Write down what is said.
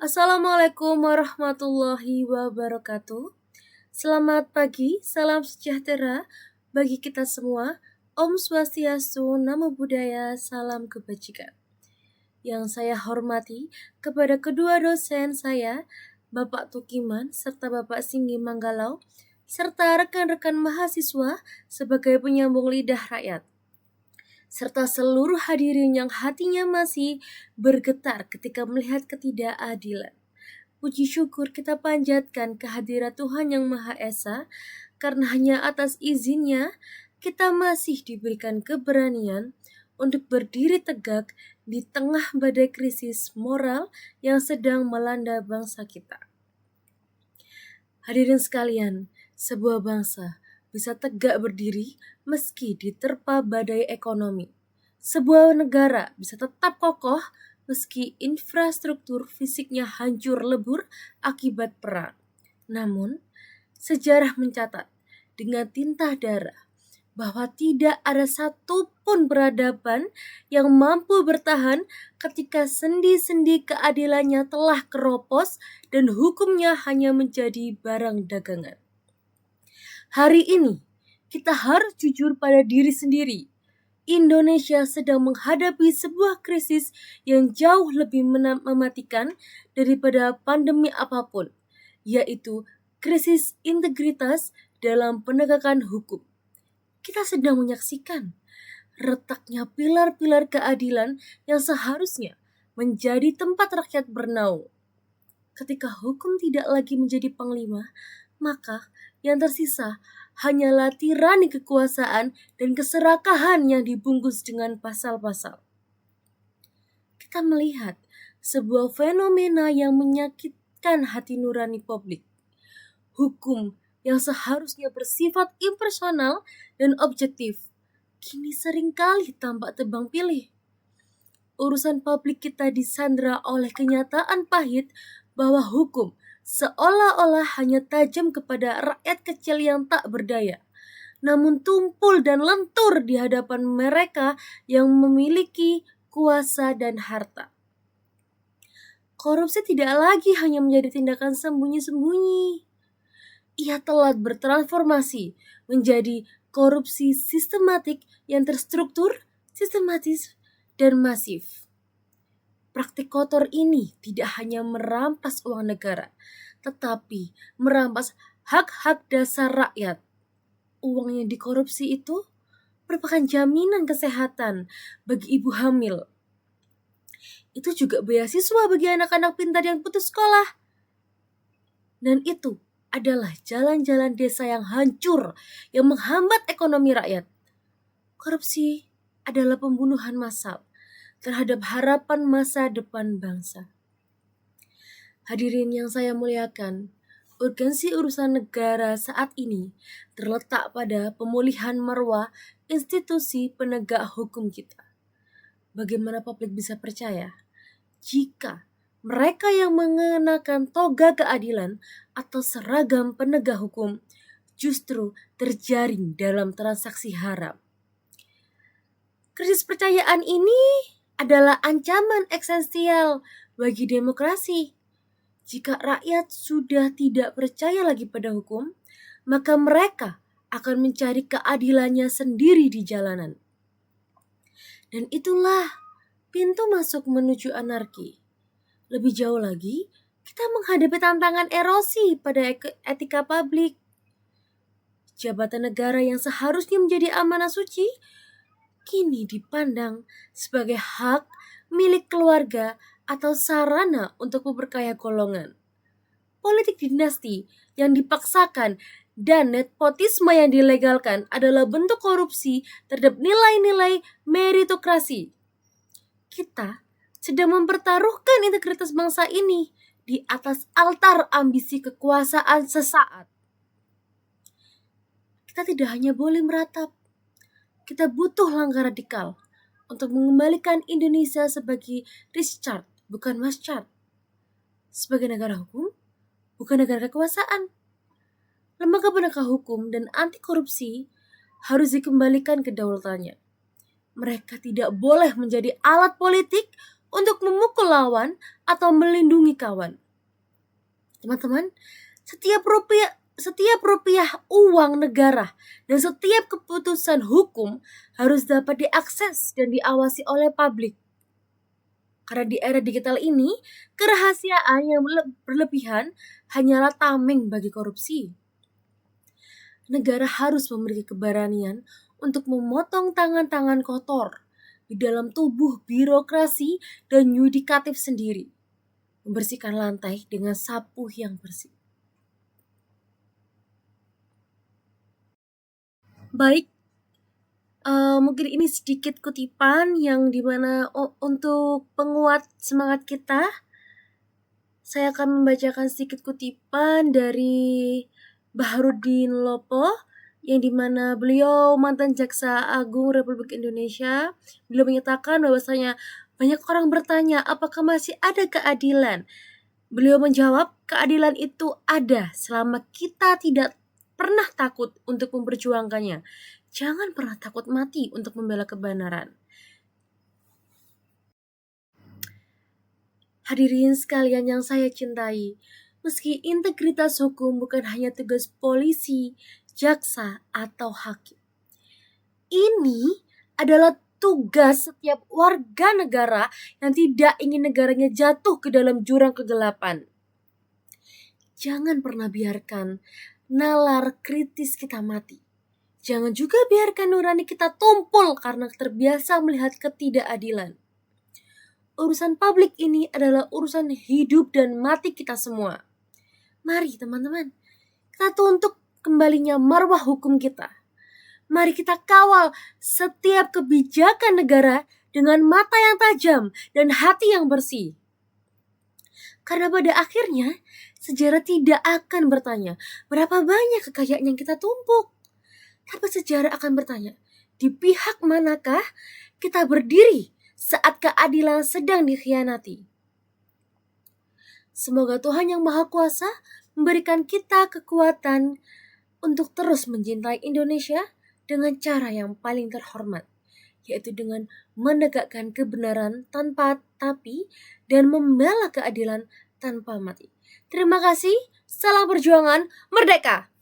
Assalamualaikum warahmatullahi wabarakatuh. Selamat pagi, salam sejahtera bagi kita semua. Om Swastiastu, Namo Buddhaya, salam kebajikan. Yang saya hormati kepada kedua dosen saya, Bapak Tukiman serta Bapak Singgi Manggalau, serta rekan-rekan mahasiswa sebagai penyambung lidah rakyat, serta seluruh hadirin yang hatinya masih bergetar ketika melihat ketidakadilan. Puji syukur kita panjatkan kehadirat Tuhan Yang Maha Esa, karena hanya atas izinnya kita masih diberikan keberanian untuk berdiri tegak di tengah badai krisis moral yang sedang melanda bangsa kita. Hadirin sekalian, sebuah bangsa bisa tegak berdiri meski diterpa badai ekonomi. Sebuah negara bisa tetap kokoh meski infrastruktur fisiknya hancur lebur akibat perang. Namun, sejarah mencatat dengan tinta darah bahwa tidak ada satupun peradaban yang mampu bertahan ketika sendi-sendi keadilannya telah keropos dan hukumnya hanya menjadi barang dagangan. Hari ini, kita harus jujur pada diri sendiri. Indonesia sedang menghadapi sebuah krisis yang jauh lebih mematikan daripada pandemi apapun, yaitu krisis integritas dalam penegakan hukum. Kita sedang menyaksikan retaknya pilar-pilar keadilan yang seharusnya menjadi tempat rakyat bernaung. Ketika hukum tidak lagi menjadi panglima, maka yang tersisa hanyalah tirani kekuasaan dan keserakahan yang dibungkus dengan pasal-pasal. Kita melihat sebuah fenomena yang menyakitkan hati nurani publik. Hukum yang seharusnya bersifat impersonal dan objektif, kini seringkali tampak tebang pilih. Urusan publik kita disandra oleh kenyataan pahit bahwa hukum seolah-olah hanya tajam kepada rakyat kecil yang tak berdaya, namun tumpul dan lentur di hadapan mereka yang memiliki kuasa dan harta. Korupsi tidak lagi hanya menjadi tindakan sembunyi-sembunyi. Ia telah bertransformasi menjadi korupsi sistematik yang terstruktur, sistematis, dan masif. Praktik kotor ini tidak hanya merampas uang negara, tetapi merampas hak-hak dasar rakyat. Uang yang dikorupsi itu merupakan jaminan kesehatan bagi ibu hamil. Itu juga beasiswa bagi anak-anak pintar yang putus sekolah. Dan itu adalah jalan-jalan desa yang hancur, yang menghambat ekonomi rakyat. Korupsi adalah pembunuhan massal terhadap harapan masa depan bangsa. Hadirin yang saya muliakan, urgensi urusan negara saat ini terletak pada pemulihan marwah institusi penegak hukum kita. Bagaimana publik bisa percaya jika mereka yang mengenakan toga keadilan atau seragam penegak hukum justru terjaring dalam transaksi haram? Krisis percayaan ini adalah ancaman esensial bagi demokrasi. Jika rakyat sudah tidak percaya lagi pada hukum, maka mereka akan mencari keadilannya sendiri di jalanan. Dan itulah pintu masuk menuju anarki. Lebih jauh lagi, kita menghadapi tantangan erosi pada etika publik. Jabatan negara yang seharusnya menjadi amanah suci kini dipandang sebagai hak milik keluarga atau sarana untuk memperkaya golongan. Politik dinasti yang dipaksakan dan nepotisme yang dilegalkan adalah bentuk korupsi terhadap nilai-nilai meritokrasi. Kita sedang mempertaruhkan integritas bangsa ini di atas altar ambisi kekuasaan sesaat. Kita tidak hanya boleh meratap, kita butuh langkah radikal untuk mengembalikan Indonesia sebagai Richard, bukan Maschard. Sebagai negara hukum, bukan negara kekuasaan. Lembaga penegak hukum dan anti korupsi harus dikembalikan kedaulatannya. Mereka tidak boleh menjadi alat politik untuk memukul lawan atau melindungi kawan. Teman-teman, setiap rupiah uang negara dan setiap keputusan hukum harus dapat diakses dan diawasi oleh publik. Karena di era digital ini, kerahasiaan yang berlebihan hanyalah tameng bagi korupsi. Negara harus memiliki keberanian untuk memotong tangan-tangan kotor di dalam tubuh birokrasi dan yudikatif sendiri, membersihkan lantai dengan sapu yang bersih. Baik, mungkin ini sedikit kutipan yang dimana untuk penguat semangat kita, saya akan membacakan sedikit kutipan dari Baharudin Lopo, yang dimana beliau mantan Jaksa Agung Republik Indonesia. Beliau menyatakan bahwasanya banyak orang bertanya apakah masih ada keadilan. Beliau menjawab, keadilan itu ada selama kita tidak pernah takut untuk memperjuangkannya. Jangan pernah takut mati untuk membela kebenaran. Hadirin sekalian yang saya cintai, meski integritas hukum bukan hanya tugas polisi, jaksa, atau hakim. Ini adalah tugas setiap warga negara yang tidak ingin negaranya jatuh ke dalam jurang kegelapan. Jangan pernah biarkan nalar kritis kita mati. Jangan juga biarkan nurani kita tumpul karena terbiasa melihat ketidakadilan. Urusan publik ini adalah urusan hidup dan mati kita semua. Mari teman-teman, kita tuntut kembalinya marwah hukum kita. Mari kita kawal setiap kebijakan negara dengan mata yang tajam dan hati yang bersih. Karena pada akhirnya, sejarah tidak akan bertanya berapa banyak kekayaan yang kita tumpuk. Tapi sejarah akan bertanya, di pihak manakah kita berdiri saat keadilan sedang dikhianati? Semoga Tuhan Yang Maha Kuasa memberikan kita kekuatan untuk terus mencintai Indonesia dengan cara yang paling terhormat, yaitu dengan menegakkan kebenaran tanpa tapi dan membela keadilan tanpa mati. Terima kasih, salam perjuangan, merdeka!